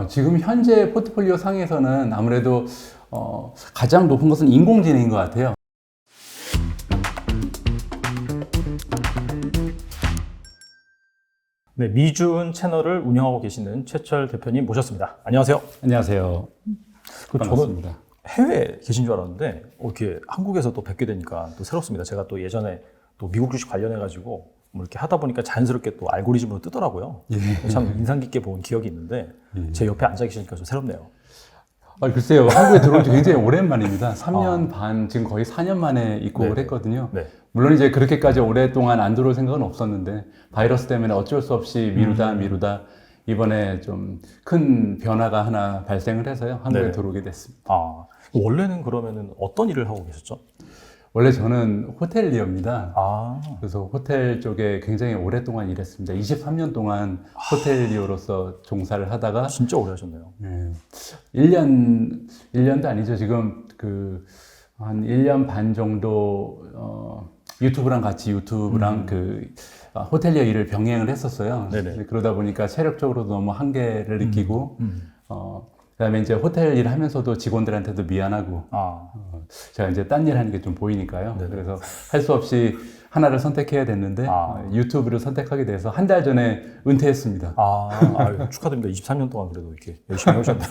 지금 현재 포트폴리오 상에서는 아무래도 가장 높은 것은 인공지능인 것 같아요. 네, 미주은 채널을 운영하고 계시는 최철 대표님 모셨습니다. 안녕하세요. 안녕하세요. 저는 반갑습니다. 해외에 계신 줄 알았는데 이렇게 한국에서 또 뵙게 되니까 또 새롭습니다. 제가 또 예전에 또 미국 주식 관련해가지고 뭐 이렇게 하다 보니까 자연스럽게 또 알고리즘으로 뜨더라고요. 참 인상 깊게 본 기억이 있는데 제 옆에 앉아 계시니까 좀 새롭네요. 글쎄요. 한국에 들어온 지 굉장히 오랜만입니다. 3년 반, 지금 거의 4년 만에 입국을 네네. 했거든요. 네. 물론 이제 그렇게까지 오랫동안 안 들어올 생각은 없었는데 바이러스 때문에 어쩔 수 없이 미루다 이번에 좀 큰 변화가 하나 발생을 해서요. 한국에 네네. 들어오게 됐습니다. 원래는 그러면은 어떤 일을 하고 계셨죠? 원래 저는 호텔리어입니다. 아, 그래서 호텔 쪽에 굉장히 오랫동안 일했습니다. 23년 동안 호텔리어로서 종사를 하다가 진짜 오래 하셨네요. 1년도 아니죠. 지금 한 1년 반 정도 유튜브랑 같이 호텔리어 일을 병행을 했었어요. 네네. 그러다 보니까 체력적으로도 너무 한계를 느끼고 그다음에 이제 호텔 일 하면서도 직원들한테도 미안하고 제가 이제 딴 일 하는 게 좀 보이니까요. 네네. 그래서 할 수 없이 하나를 선택해야 됐는데 유튜브를 선택하게 돼서 한 달 전에 은퇴했습니다. 축하드립니다. 23년 동안 그래도 이렇게 열심히 하셨네요.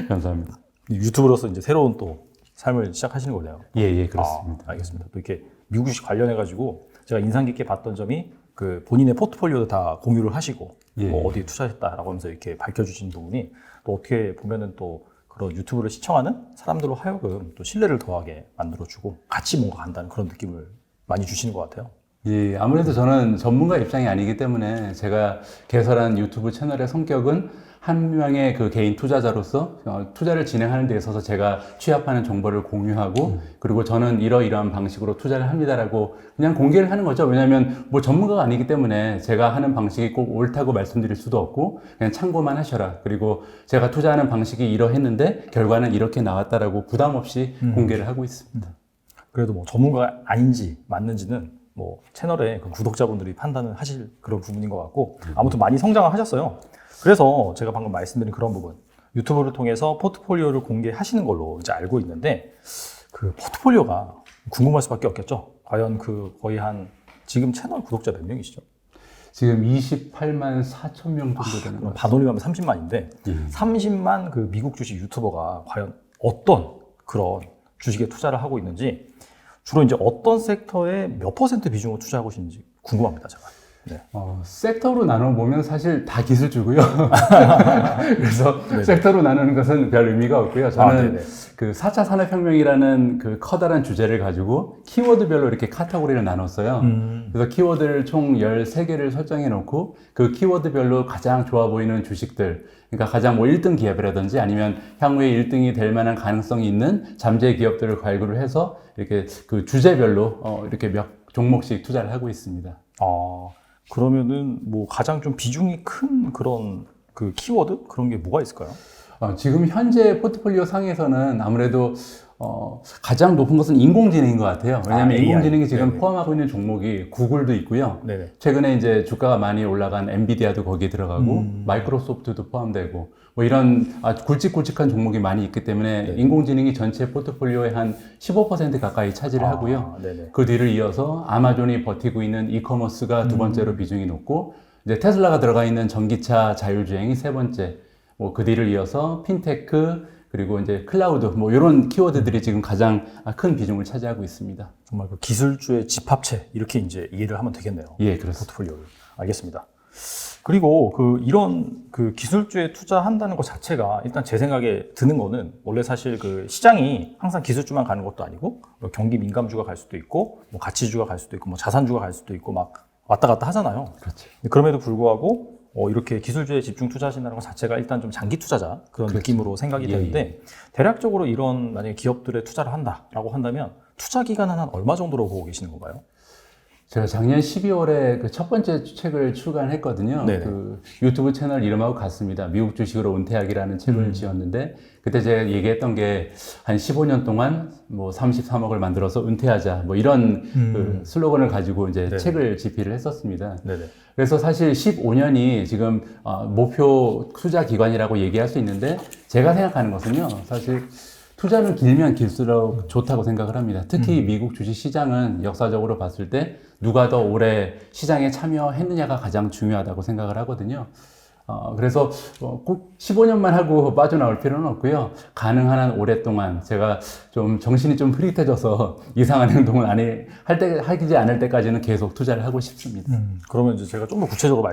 감사합니다. 유튜브로서 이제 새로운 또 삶을 시작하시는 거네요. 예, 그렇습니다. 알겠습니다. 또 이렇게 미국 주식 관련해가지고 제가 인상 깊게 봤던 점이 그 본인의 포트폴리오도 다 공유를 하시고 뭐 어디에 투자했다라고 하면서 이렇게 밝혀주신 부분이 또 어떻게 보면은 또 그런 유튜브를 시청하는 사람들로 하여금 또 신뢰를 더하게 만들어주고 같이 뭔가 간다는 그런 느낌을 많이 주시는 것 같아요. 예, 아무래도 저는 전문가 입장이 아니기 때문에 제가 개설한 유튜브 채널의 성격은 한 명의 그 개인 투자자로서 투자를 진행하는 데 있어서 제가 취합하는 정보를 공유하고 그리고 저는 이러이러한 방식으로 투자를 합니다라고 그냥 공개를 하는 거죠. 왜냐하면 뭐 전문가가 아니기 때문에 제가 하는 방식이 꼭 옳다고 말씀드릴 수도 없고 그냥 참고만 하셔라. 그리고 제가 투자하는 방식이 이러했는데 결과는 이렇게 나왔다라고 부담 없이 공개를 하고 있습니다. 그래도 뭐 전문가가 아닌지 맞는지는 뭐 채널의 그 구독자분들이 판단을 하실 그런 부분인 것 같고 아무튼 많이 성장을 하셨어요. 그래서 제가 방금 말씀드린 그런 부분 유튜브를 통해서 포트폴리오를 공개하시는 걸로 이제 알고 있는데 그 포트폴리오가 궁금할 수밖에 없겠죠. 과연 그 거의 한 지금 채널 구독자 몇 명이시죠? 지금 28만 4천 명 정도 되는 것 같아요. 반올림하면 30만인데 30만 그 미국 주식 유튜버가 과연 어떤 그런 주식에 투자를 하고 있는지 주로 이제 어떤 섹터에 몇 퍼센트 비중을 투자하고 계시는지 궁금합니다, 제가. 네. 섹터로 나눠보면 사실 다 기술주고요. 그래서 섹터로 나누는 것은 별 의미가 없고요. 저는 그 4차 산업혁명이라는 그 커다란 주제를 가지고 키워드별로 이렇게 카테고리를 나눴어요. 그래서 키워드를 총 13개를 설정해 놓고 그 키워드별로 가장 좋아 보이는 주식들, 그러니까 가장 뭐 1등 기업이라든지 아니면 향후에 1등이 될 만한 가능성이 있는 잠재 기업들을 발굴을 해서 이렇게 그 주제별로 이렇게 몇 종목씩 투자를 하고 있습니다. 그러면은 뭐 가장 좀 비중이 큰 그런 그 키워드 그런 게 뭐가 있을까요? 지금 현재 포트폴리오 상에서는 아무래도 가장 높은 것은 인공지능인 것 같아요. 왜냐하면 인공지능이 지금 포함하고 있는 종목이 구글도 있고요. 최근에 이제 주가가 많이 올라간 엔비디아도 거기에 들어가고 마이크로소프트도 포함되고 뭐 이런 굵직굵직한 종목이 많이 있기 때문에 인공지능이 전체 포트폴리오의 한 15% 가까이 차지를 하고요. 그 뒤를 이어서 아마존이 버티고 있는 이커머스가 두 번째로 비중이 높고 이제 테슬라가 들어가 있는 전기차 자율주행이 세 번째, 뭐 그 뒤를 이어서 핀테크 그리고 이제 클라우드 뭐 이런 키워드들이 지금 가장 큰 비중을 차지하고 있습니다. 정말 그 기술주의 집합체 이렇게 이제 이해를 하면 되겠네요. 예, 그렇습니다. 포트폴리오를. 알겠습니다. 그리고 이런 기술주에 투자한다는 것 자체가 일단 제 생각에 드는 거는 원래 사실 그 시장이 항상 기술주만 가는 것도 아니고 뭐 경기 민감주가 갈 수도 있고 뭐 가치주가 갈 수도 있고 뭐 자산주가 갈 수도 있고 막 왔다 갔다 하잖아요. 그렇죠. 그럼에도 불구하고 이렇게 기술주에 집중 투자하신다는 것 자체가 일단 좀 장기 투자자 그런 느낌으로 생각이 되는데 대략적으로 이런 만약에 기업들에 투자를 한다라고 한다면 투자 기간은 한 얼마 정도로 보고 계시는 건가요? 제가 작년 12월에 그 첫 번째 책을 출간했거든요. 네네. 그 유튜브 채널 이름하고 같습니다. 미국 주식으로 은퇴하기라는 책을 지었는데, 그때 제가 얘기했던 게 한 15년 동안 뭐 33억을 만들어서 은퇴하자, 뭐 이런 그 슬로건을 가지고 이제 네네. 책을 집필을 했었습니다. 네네. 그래서 사실 15년이 지금 목표 투자 기간이라고 얘기할 수 있는데, 제가 생각하는 것은요, 사실 투자는 길면 길수록 좋다고 생각을 합니다. 특히 미국 주식 시장은 역사적으로 봤을 때 누가 더 오래 시장에 참여했느냐가 가장 중요하다고 생각을 하거든요. 그래서 꼭 15년만 하고 빠져나올 필요는 없고요. 가능한 한 오랫동안 제가 좀 정신이 좀 흐릿해져서 이상한 행동을 하지 않을 때까지는 계속 투자를 하고 싶습니다. 그러면 이제 제가 좀 더 구체적으로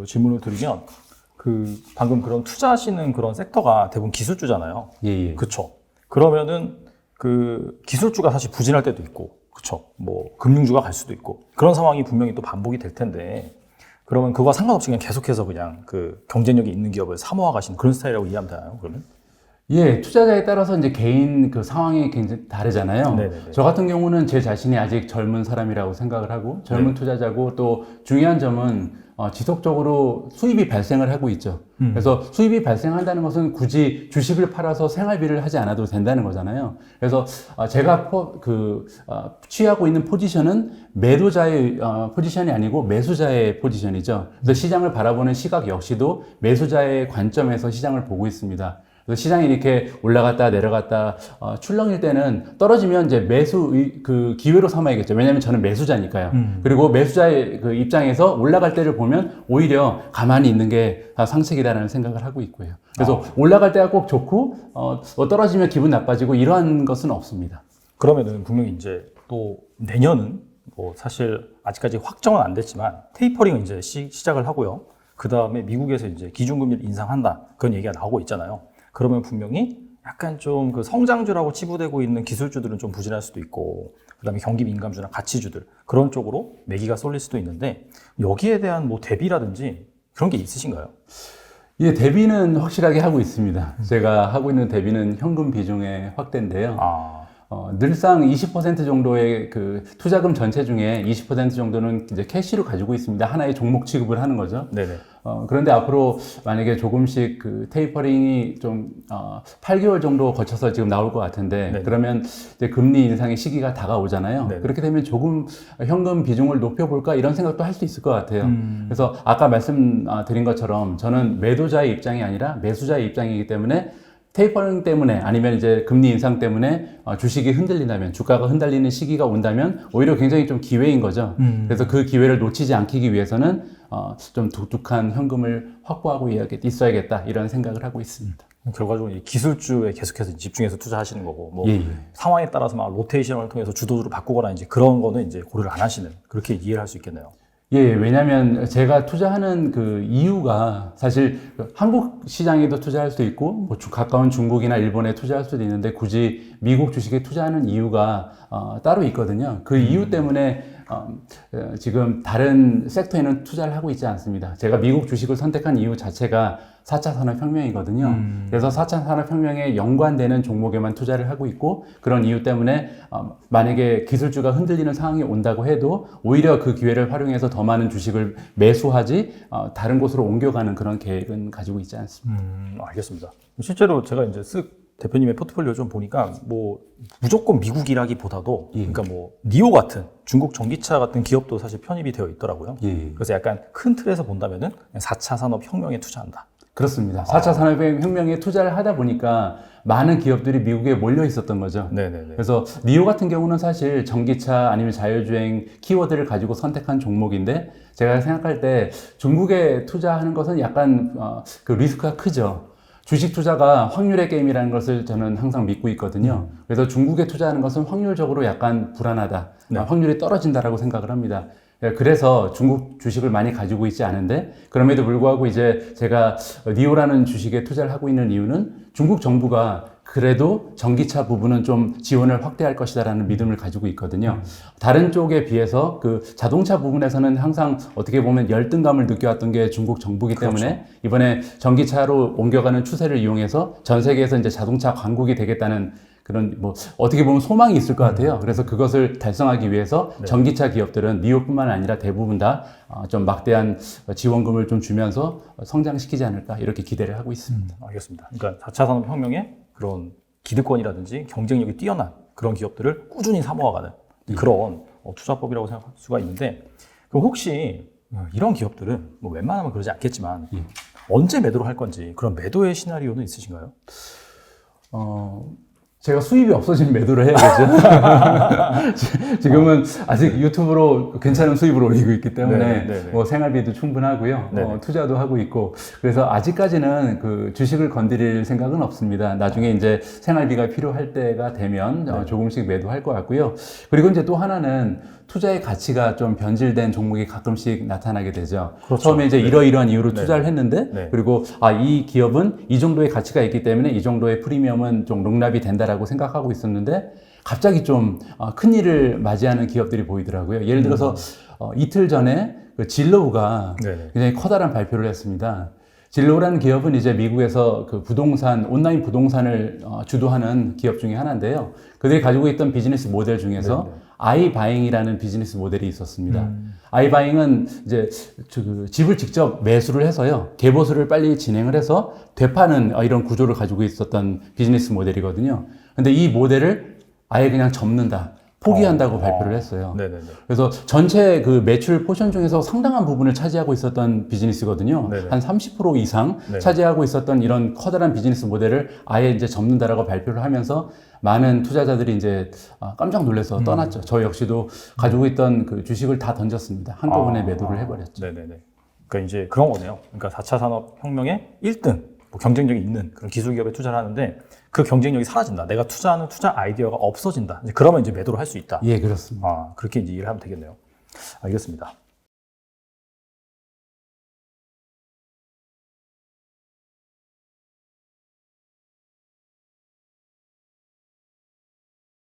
질문을 드리면, 방금 그런 투자하시는 그런 섹터가 대부분 기술주잖아요. 예. 그쵸. 그러면은 기술주가 사실 부진할 때도 있고, 그쵸. 뭐 금융주가 갈 수도 있고, 그런 상황이 분명히 또 반복이 될 텐데, 그러면 그거와 상관없이 그냥 계속해서 그냥 경쟁력이 있는 기업을 사모아 가시는 그런 스타일이라고 이해하면 되나요, 그러면? 예, 투자자에 따라서 이제 개인 그 상황이 굉장히 다르잖아요. 네네네. 저 같은 경우는 제 자신이 아직 젊은 사람이라고 생각을 하고, 젊은 투자자고, 또 중요한 점은 지속적으로 수입이 발생을 하고 있죠. 그래서 수입이 발생한다는 것은 굳이 주식을 팔아서 생활비를 하지 않아도 된다는 거잖아요. 그래서 제가 취하고 있는 포지션은 매도자의 포지션이 아니고 매수자의 포지션이죠. 그래서 시장을 바라보는 시각 역시도 매수자의 관점에서 시장을 보고 있습니다. 그래서 시장이 이렇게 올라갔다 내려갔다 출렁일 때는 떨어지면 이제 그 기회로 삼아야겠죠. 왜냐하면 저는 매수자니까요. 그리고 매수자의 그 입장에서 올라갈 때를 보면 오히려 가만히 있는 게 상책이라는 생각을 하고 있고요. 그래서 올라갈 때가 꼭 좋고 떨어지면 기분 나빠지고 이러한 것은 없습니다. 그러면은 분명히 이제 또 내년은 뭐 사실 아직까지 확정은 안 됐지만 테이퍼링은 이제 시작을 하고요. 그 다음에 미국에서 이제 기준금리를 인상한다, 그런 얘기가 나오고 있잖아요. 그러면 분명히 약간 좀 성장주라고 치부되고 있는 기술주들은 좀 부진할 수도 있고, 그 다음에 경기 민감주나 가치주들, 그런 쪽으로 매기가 쏠릴 수도 있는데, 여기에 대한 뭐 대비라든지 그런 게 있으신가요? 예, 대비는 확실하게 하고 있습니다. 제가 하고 있는 대비는 현금 비중의 확대인데요. 늘상 20% 정도의 그 투자금 전체 중에 20% 정도는 이제 캐시로 가지고 있습니다. 하나의 종목 취급을 하는 거죠. 네네. 그런데 앞으로 만약에 조금씩 그 테이퍼링이 좀 8개월 정도 거쳐서 지금 나올 것 같은데, 네네. 그러면 이제 금리 인상의 시기가 다가오잖아요. 네네. 그렇게 되면 조금 현금 비중을 높여볼까 이런 생각도 할 수 있을 것 같아요. 그래서 아까 말씀드린 것처럼 저는 매도자의 입장이 아니라 매수자의 입장이기 때문에, 테이퍼링 때문에 아니면 이제 금리 인상 때문에 주식이 흔들린다면, 주가가 흔들리는 시기가 온다면 오히려 굉장히 좀 기회인 거죠. 그래서 그 기회를 놓치지 않기 위해서는 좀 독특한 현금을 확보하고 있어야겠다, 이런 생각을 하고 있습니다. 결과적으로 이 기술주에 계속해서 집중해서 투자하시는 거고, 뭐 예. 상황에 따라서 막 로테이션을 통해서 주도주로 바꾸거나 이제 그런 거는 이제 고려를 안 하시는, 그렇게 이해를 할 수 있겠네요. 예, 왜냐면 제가 투자하는 그 이유가 사실 한국 시장에도 투자할 수도 있고, 뭐 가까운 중국이나 일본에 투자할 수도 있는데, 굳이 미국 주식에 투자하는 이유가 따로 있거든요. 그 이유 때문에 지금 다른 섹터에는 투자를 하고 있지 않습니다. 제가 미국 주식을 선택한 이유 자체가 4차 산업혁명이거든요. 그래서 4차 산업혁명에 연관되는 종목에만 투자를 하고 있고, 그런 이유 때문에 만약에 기술주가 흔들리는 상황이 온다고 해도 오히려 그 기회를 활용해서 더 많은 주식을 매수하지 다른 곳으로 옮겨가는 그런 계획은 가지고 있지 않습니다. 알겠습니다. 실제로 제가 이제 대표님의 포트폴리오 좀 보니까 뭐 무조건 미국이라기보다도 그러니까 뭐 니오 같은 중국 전기차 같은 기업도 사실 편입이 되어 있더라고요. 그래서 약간 큰 틀에서 본다면은 4차 산업혁명에 투자한다. 그렇습니다. 4차 산업혁명에 투자를 하다 보니까 많은 기업들이 미국에 몰려 있었던 거죠. 네네네. 그래서 니오 같은 경우는 사실 전기차 아니면 자율주행 키워드를 가지고 선택한 종목인데, 제가 생각할 때 중국에 투자하는 것은 약간 그 리스크가 크죠. 주식 투자가 확률의 게임이라는 것을 저는 항상 믿고 있거든요. 그래서 중국에 투자하는 것은 확률적으로 약간 불안하다. 확률이 떨어진다라고 생각을 합니다. 그래서 중국 주식을 많이 가지고 있지 않은데, 그럼에도 불구하고 이제 제가 니오라는 주식에 투자를 하고 있는 이유는 중국 정부가 그래도 전기차 부분은 좀 지원을 확대할 것이다라는 믿음을 가지고 있거든요. 다른 쪽에 비해서 그 자동차 부분에서는 항상 어떻게 보면 열등감을 느껴왔던 게 중국 정부이기 때문에 이번에 전기차로 옮겨가는 추세를 이용해서 전 세계에서 이제 자동차 강국이 되겠다는 그런 뭐 어떻게 보면 소망이 있을 것 같아요. 그래서 그것을 달성하기 위해서 전기차 기업들은 니오뿐만 아니라 대부분 다 좀 막대한 지원금을 좀 주면서 성장시키지 않을까 이렇게 기대를 하고 있습니다. 알겠습니다. 그러니까 4차 산업혁명의 그런 기득권이라든지 경쟁력이 뛰어난 그런 기업들을 꾸준히 사모아가는 그런 투자법이라고 생각할 수가 있는데, 그럼 혹시 이런 기업들은 뭐 웬만하면 그러지 않겠지만 언제 매도를 할 건지 그런 매도의 시나리오는 있으신가요? 제가 수입이 없어지면 매도를 해야겠죠. 지금은 아직 유튜브로 괜찮은 수입을 올리고 있기 때문에 뭐 생활비도 충분하고요. 투자도 하고 있고, 그래서 아직까지는 그 주식을 건드릴 생각은 없습니다. 나중에 이제 생활비가 필요할 때가 되면 조금씩 매도할 것 같고요. 그리고 이제 또 하나는 투자의 가치가 좀 변질된 종목이 가끔씩 나타나게 되죠. 그렇죠. 처음에 이제 이러이러한 이유로 투자를 했는데, 그리고 이 기업은 이 정도의 가치가 있기 때문에 이 정도의 프리미엄은 좀容납이 된다라고 생각하고 있었는데, 갑자기 좀 큰 일을 맞이하는 기업들이 보이더라고요. 예를 들어서 이틀 전에 그 진로우가 굉장히 커다란 발표를 했습니다. 진로우라는 기업은 이제 미국에서 그 부동산, 온라인 부동산을 주도하는 기업 중에 하나인데요. 그들이 가지고 있던 비즈니스 모델 중에서 아이바잉이라는 비즈니스 모델이 있었습니다. 아이바잉은 이제 그 집을 직접 매수를 해서요, 개보수를 빨리 진행을 해서 되파는 이런 구조를 가지고 있었던 비즈니스 모델이거든요. 근데 이 모델을 아예 그냥 접는다, 포기한다고 발표를 했어요. 그래서 전체 그 매출 포션 중에서 상당한 부분을 차지하고 있었던 비즈니스거든요. 한 30% 이상 차지하고 있었던 이런 커다란 비즈니스 모델을 아예 이제 접는다라고 발표를 하면서 많은 투자자들이 이제 깜짝 놀라서 떠났죠. 저 역시도 가지고 있던 그 주식을 다 던졌습니다. 한꺼번에 매도를 해버렸죠. 그러니까 이제 그런 거네요. 그러니까 4차 산업혁명의 1등, 뭐 경쟁력이 있는 그런 기술 기업에 투자를 하는데 그 경쟁력이 사라진다. 내가 투자하는 투자 아이디어가 없어진다. 이제 그러면 이제 매도를 할 수 있다. 예, 그렇습니다. 그렇게 이제 이해를 하면 되겠네요. 알겠습니다.